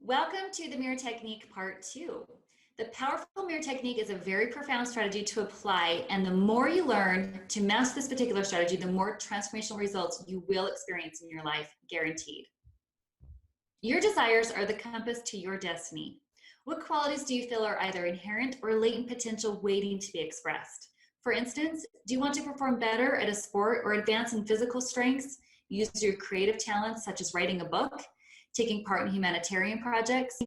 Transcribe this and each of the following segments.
Welcome to the Mirror Technique Part 2. The powerful mirror technique is a very profound strategy to apply, and the more you learn to master this particular strategy, the more transformational results you will experience in your life, guaranteed. Your desires are the compass to your destiny. What qualities do you feel are either inherent or latent potential waiting to be expressed? For instance, do you want to perform better at a sport or advance in physical strengths, use your creative talents such as writing a book, taking part in humanitarian projects,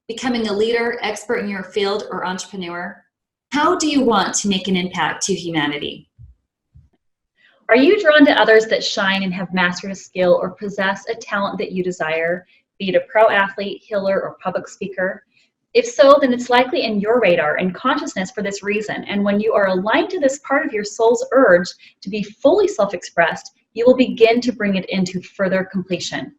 becoming a leader, expert in your field, or entrepreneur? How do you want to make an impact to humanity? Are you drawn to others that shine and have mastered a skill or possess a talent that you desire, be it a pro athlete, healer, or public speaker? If so, then it's likely in your radar and consciousness for this reason. And when you are aligned to this part of your soul's urge to be fully self-expressed, you will begin to bring it into further completion.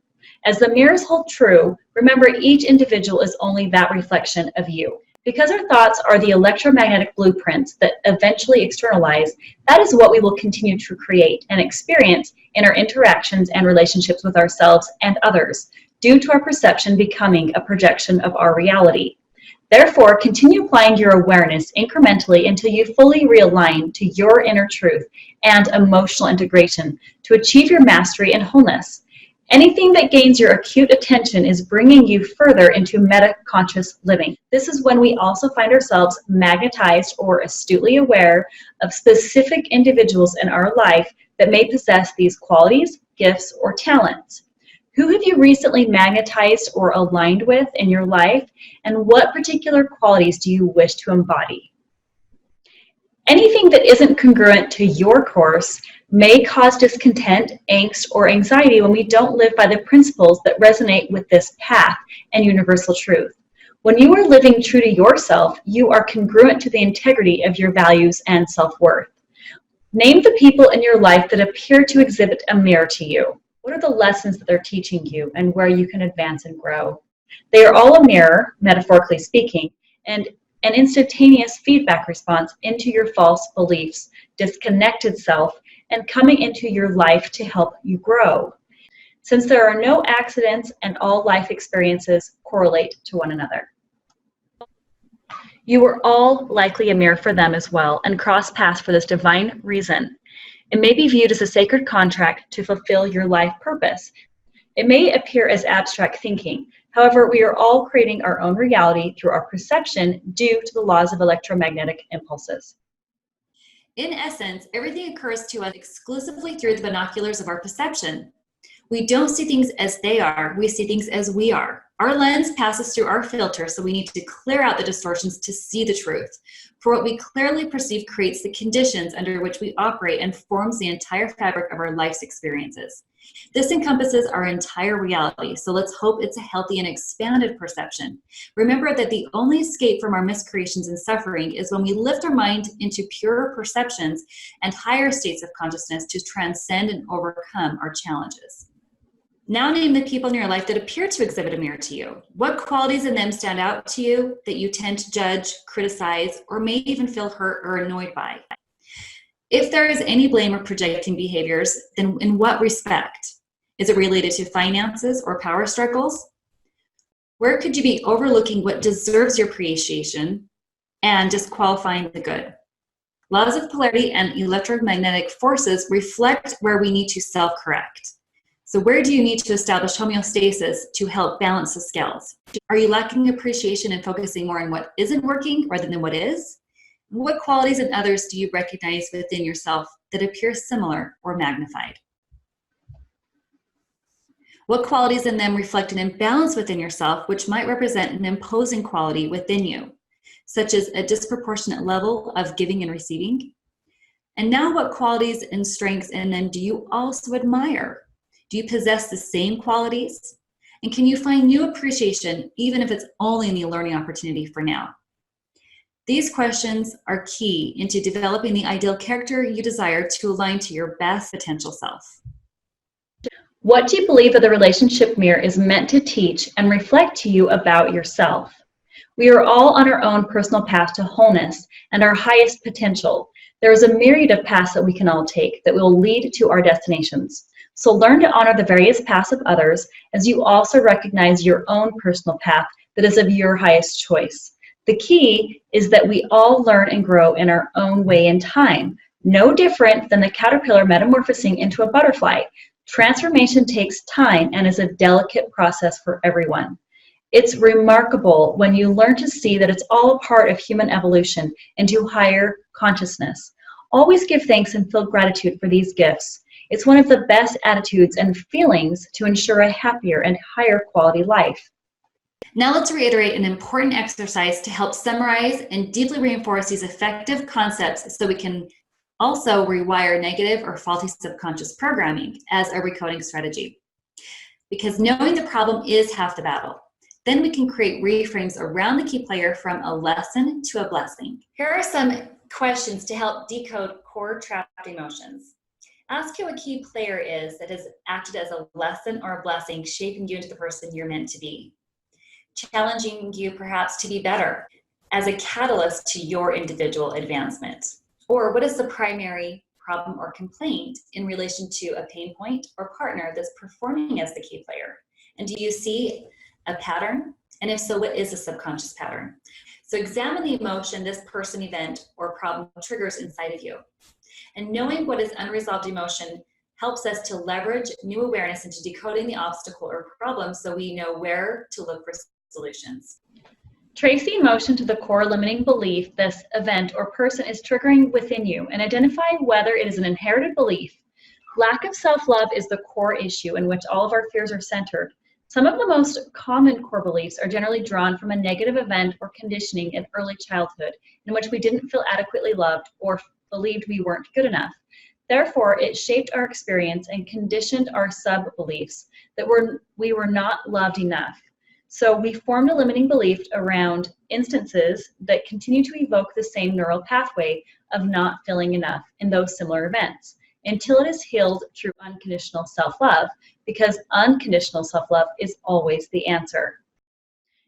As the mirrors hold true, remember each individual is only that reflection of you. Because our thoughts are the electromagnetic blueprints that eventually externalize, that is what we will continue to create and experience in our interactions and relationships with ourselves and others, due to our perception becoming a projection of our reality. Therefore, continue applying your awareness incrementally until you fully realign to your inner truth and emotional integration to achieve your mastery and wholeness. Anything that gains your acute attention is bringing you further into meta-conscious living. This is when we also find ourselves magnetized or astutely aware of specific individuals in our life that may possess these qualities, gifts, or talents. Who have you recently magnetized or aligned with in your life, and what particular qualities do you wish to embody? Anything that isn't congruent to your course may cause discontent, angst, or anxiety when we don't live by the principles that resonate with this path and universal truth. When you are living true to yourself, you are congruent to the integrity of your values and self-worth. Name the people in your life that appear to exhibit a mirror to you. What are the lessons that they're teaching you and where you can advance and grow? They are all a mirror, metaphorically speaking, and an instantaneous feedback response into your false beliefs, disconnected self, and coming into your life to help you grow. Since there are no accidents and all life experiences correlate to one another. You are all likely a mirror for them as well and cross paths for this divine reason. It may be viewed as a sacred contract to fulfill your life purpose. It may appear as abstract thinking. However, we are all creating our own reality through our perception due to the laws of electromagnetic impulses. In essence, everything occurs to us exclusively through the binoculars of our perception. We don't see things as they are, we see things as we are. Our lens passes through our filter, so we need to clear out the distortions to see the truth. For what we clearly perceive creates the conditions under which we operate and forms the entire fabric of our life's experiences. This encompasses our entire reality, so let's hope it's a healthy and expanded perception. Remember that the only escape from our miscreations and suffering is when we lift our mind into purer perceptions and higher states of consciousness to transcend and overcome our challenges. Now name the people in your life that appear to exhibit a mirror to you. What qualities in them stand out to you that you tend to judge, criticize, or may even feel hurt or annoyed by? If there is any blame or projecting behaviors, then in what respect? Is it related to finances or power struggles? Where could you be overlooking what deserves your appreciation and disqualifying the good? Laws of polarity and electromagnetic forces reflect where we need to self-correct. So where do you need to establish homeostasis to help balance the scales? Are you lacking appreciation and focusing more on what isn't working rather than what is? What qualities in others do you recognize within yourself that appear similar or magnified? What qualities in them reflect an imbalance within yourself, which might represent an imposing quality within you, such as a disproportionate level of giving and receiving? And now what qualities and strengths in them do you also admire? Do you possess the same qualities? And can you find new appreciation, even if it's only in the learning opportunity for now? These questions are key into developing the ideal character you desire to align to your best potential self. What do you believe that the relationship mirror is meant to teach and reflect to you about yourself? We are all on our own personal path to wholeness and our highest potential. There is a myriad of paths that we can all take that will lead to our destinations. So learn to honor the various paths of others as you also recognize your own personal path that is of your highest choice. The key is that we all learn and grow in our own way in time, no different than the caterpillar metamorphosing into a butterfly. Transformation takes time and is a delicate process for everyone. It's remarkable when you learn to see that it's all a part of human evolution into higher consciousness. Always give thanks and feel gratitude for these gifts. It's one of the best attitudes and feelings to ensure a happier and higher quality life. Now let's reiterate an important exercise to help summarize and deeply reinforce these effective concepts so we can also rewire negative or faulty subconscious programming as a recoding strategy. Because knowing the problem is half the battle. Then we can create reframes around the key player from a lesson to a blessing. Here are some questions to help decode core trapped emotions. Ask who a key player is that has acted as a lesson or a blessing, shaping you into the person you're meant to be. Challenging you perhaps to be better as a catalyst to your individual advancement. Or what is the primary problem or complaint in relation to a pain point or partner that's performing as the key player? And do you see a pattern? And if so, what is a subconscious pattern? So examine the emotion this person, event, or problem triggers inside of you. And knowing what is unresolved emotion helps us to leverage new awareness into decoding the obstacle or problem so we know where to look for solutions. Trace the emotion to the core limiting belief this event or person is triggering within you and identify whether it is an inherited belief. Lack of self-love is the core issue in which all of our fears are centered. Some of the most common core beliefs are generally drawn from a negative event or conditioning in early childhood in which we didn't feel adequately loved or believed we weren't good enough. Therefore, it shaped our experience and conditioned our sub-beliefs that we were not loved enough. So we formed a limiting belief around instances that continue to evoke the same neural pathway of not feeling enough in those similar events until it is healed through unconditional self-love, because unconditional self-love is always the answer.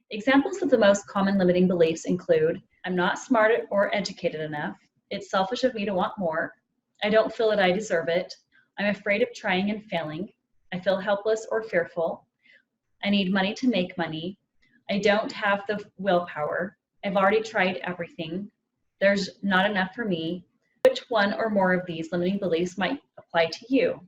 Examples of the most common limiting beliefs include, I'm not smart or educated enough, it's selfish of me to want more, I don't feel that I deserve it, I'm afraid of trying and failing, I feel helpless or fearful, I need money to make money, I don't have the willpower, I've already tried everything, there's not enough for me. Which one or more of these limiting beliefs might apply to you?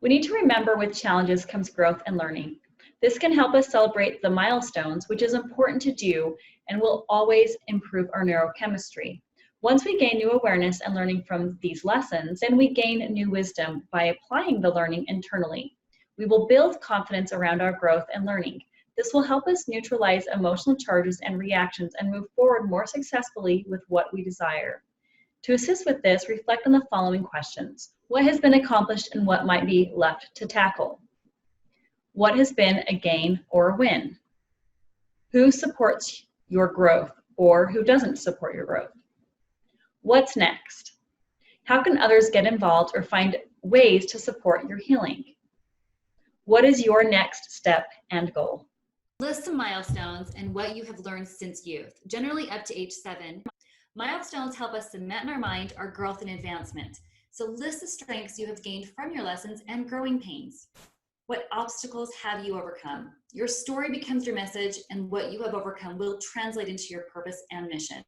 We need to remember with challenges comes growth and learning. This can help us celebrate the milestones, which is important to do and will always improve our neurochemistry. Once we gain new awareness and learning from these lessons, then we gain new wisdom by applying the learning internally. We will build confidence around our growth and learning. This will help us neutralize emotional charges and reactions and move forward more successfully with what we desire. To assist with this, reflect on the following questions. What has been accomplished and what might be left to tackle? What has been a gain or a win? Who supports your growth or who doesn't support your growth? What's next? How can others get involved or find ways to support your healing? What is your next step and goal? List some milestones and what you have learned since youth, generally up to age 7. Milestones help us cement in our mind our growth and advancement. So list the strengths you have gained from your lessons and growing pains. What obstacles have you overcome? Your story becomes your message, and what you have overcome will translate into your purpose and mission.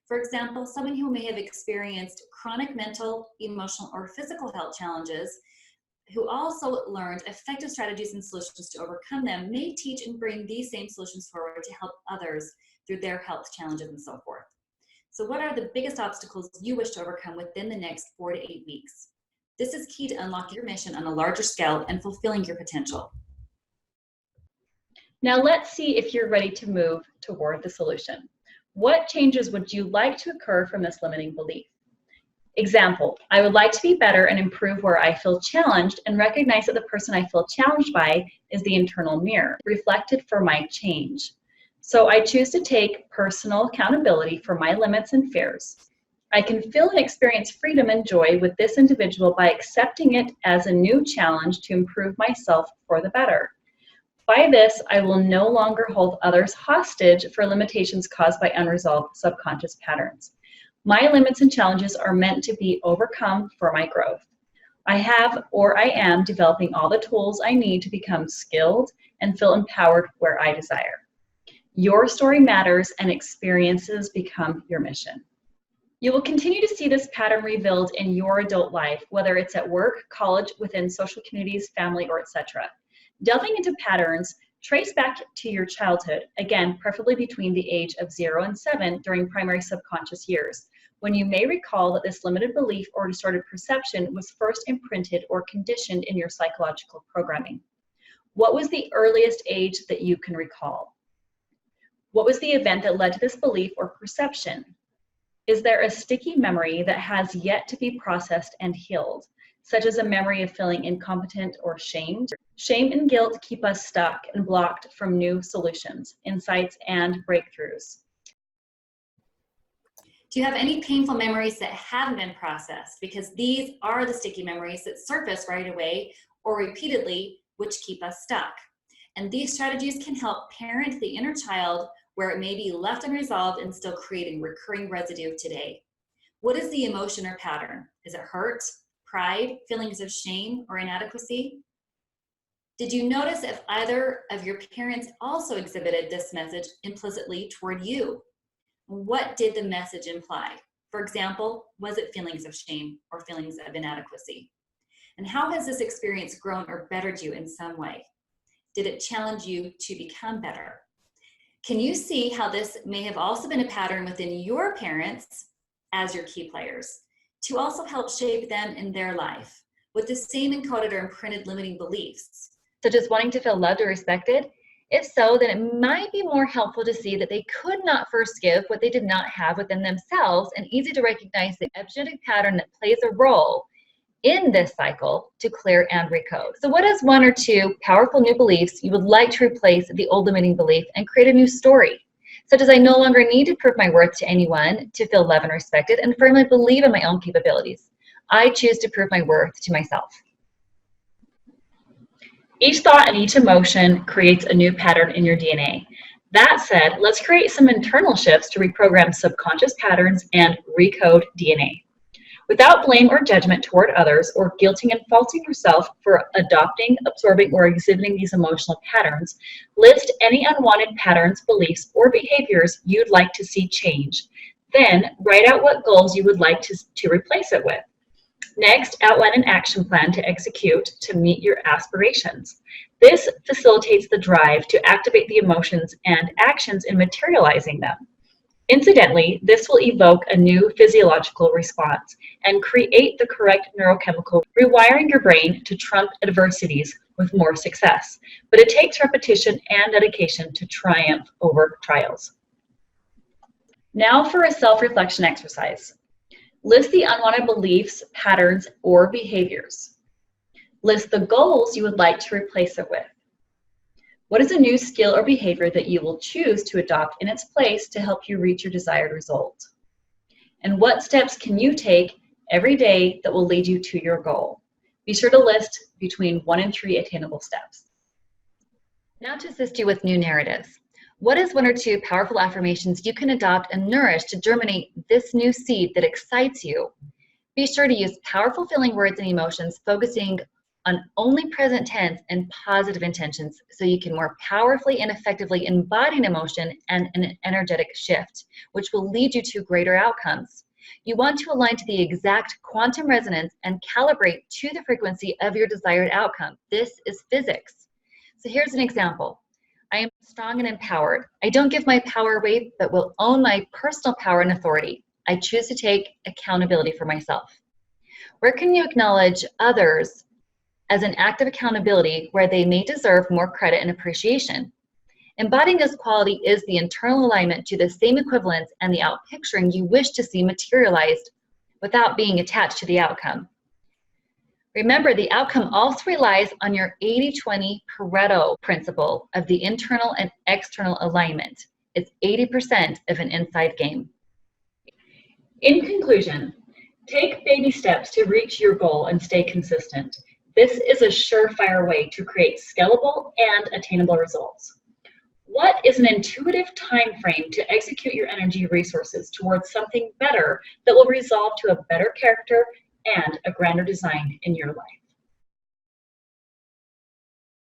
For example, someone who may have experienced chronic mental, emotional, or physical health challenges, who also learned effective strategies and solutions to overcome them, may teach and bring these same solutions forward to help others through their health challenges and so forth. So what are the biggest obstacles you wish to overcome within the next 4 to 8 weeks? This is key to unlocking your mission on a larger scale and fulfilling your potential. Now let's see if you're ready to move toward the solution. What changes would you like to occur from this limiting belief? Example, I would like to be better and improve where I feel challenged and recognize that the person I feel challenged by is the internal mirror, reflected for my change. So I choose to take personal accountability for my limits and fears. I can feel and experience freedom and joy with this individual by accepting it as a new challenge to improve myself for the better. By this, I will no longer hold others hostage for limitations caused by unresolved subconscious patterns. My limits and challenges are meant to be overcome for my growth. I have or I am developing all the tools I need to become skilled and feel empowered where I desire. Your story matters and experiences become your mission. You will continue to see this pattern revealed in your adult life, whether it's at work, college, within social communities, family, or etc. Delving into patterns, trace back to your childhood, again, preferably between the age of 0 and 7 during primary subconscious years, when you may recall that this limited belief or distorted perception was first imprinted or conditioned in your psychological programming. What was the earliest age that you can recall? What was the event that led to this belief or perception? Is there a sticky memory that has yet to be processed and healed, such as a memory of feeling incompetent or shamed? Shame and guilt keep us stuck and blocked from new solutions, insights, and breakthroughs. Do you have any painful memories that haven't been processed? Because these are the sticky memories that surface right away or repeatedly, which keep us stuck. And these strategies can help parent the inner child where it may be left unresolved and still creating recurring residue today. What is the emotion or pattern? Is it hurt, pride, feelings of shame, or inadequacy? Did you notice if either of your parents also exhibited this message implicitly toward you? What did the message imply? For example, was it feelings of shame or feelings of inadequacy? And how has this experience grown or bettered you in some way? Did it challenge you to become better? Can you see how this may have also been a pattern within your parents as your key players to also help shape them in their life with the same encoded or imprinted limiting beliefs? Such as wanting to feel loved or respected? If so, then it might be more helpful to see that they could not first give what they did not have within themselves, and easy to recognize the epigenetic pattern that plays a role in this cycle to clear and recode. So what is one or two powerful new beliefs you would like to replace the old limiting belief and create a new story? Such as I no longer need to prove my worth to anyone to feel loved and respected and firmly believe in my own capabilities. I choose to prove my worth to myself. Each thought and each emotion creates a new pattern in your DNA. That said, let's create some internal shifts to reprogram subconscious patterns and recode DNA. Without blame or judgment toward others, or guilting and faulting yourself for adopting, absorbing, or exhibiting these emotional patterns, list any unwanted patterns, beliefs, or behaviors you'd like to see change. Then, write out what goals you would like to replace it with. Next, outline an action plan to execute to meet your aspirations. This facilitates the drive to activate the emotions and actions in materializing them. Incidentally, this will evoke a new physiological response and create the correct neurochemical, rewiring your brain to trump adversities with more success. But it takes repetition and dedication to triumph over trials. Now for a self-reflection exercise. List the unwanted beliefs, patterns, or behaviors. List the goals you would like to replace it with. What is a new skill or behavior that you will choose to adopt in its place to help you reach your desired result? And what steps can you take every day that will lead you to your goal? Be sure to list between 1 and 3 attainable steps. Now to assist you with new narratives. What is 1 or 2 powerful affirmations you can adopt and nourish to germinate this new seed that excites you? Be sure to use powerful feeling words and emotions, focusing on only present tense and positive intentions so you can more powerfully and effectively embody an emotion and an energetic shift, which will lead you to greater outcomes. You want to align to the exact quantum resonance and calibrate to the frequency of your desired outcome. This is physics. So here's an example. I am strong and empowered. I don't give my power away, but will own my personal power and authority. I choose to take accountability for myself. Where can you acknowledge others as an act of accountability where they may deserve more credit and appreciation? Embodying this quality is the internal alignment to the same equivalence and the outpicturing you wish to see materialized without being attached to the outcome. Remember, the outcome also relies on your 80-20 Pareto principle of the internal and external alignment. It's 80% of an inside game. In conclusion, take baby steps to reach your goal and stay consistent. This is a surefire way to create scalable and attainable results. What is an intuitive time frame to execute your energy resources towards something better that will resolve to a better character and a grander design in your life.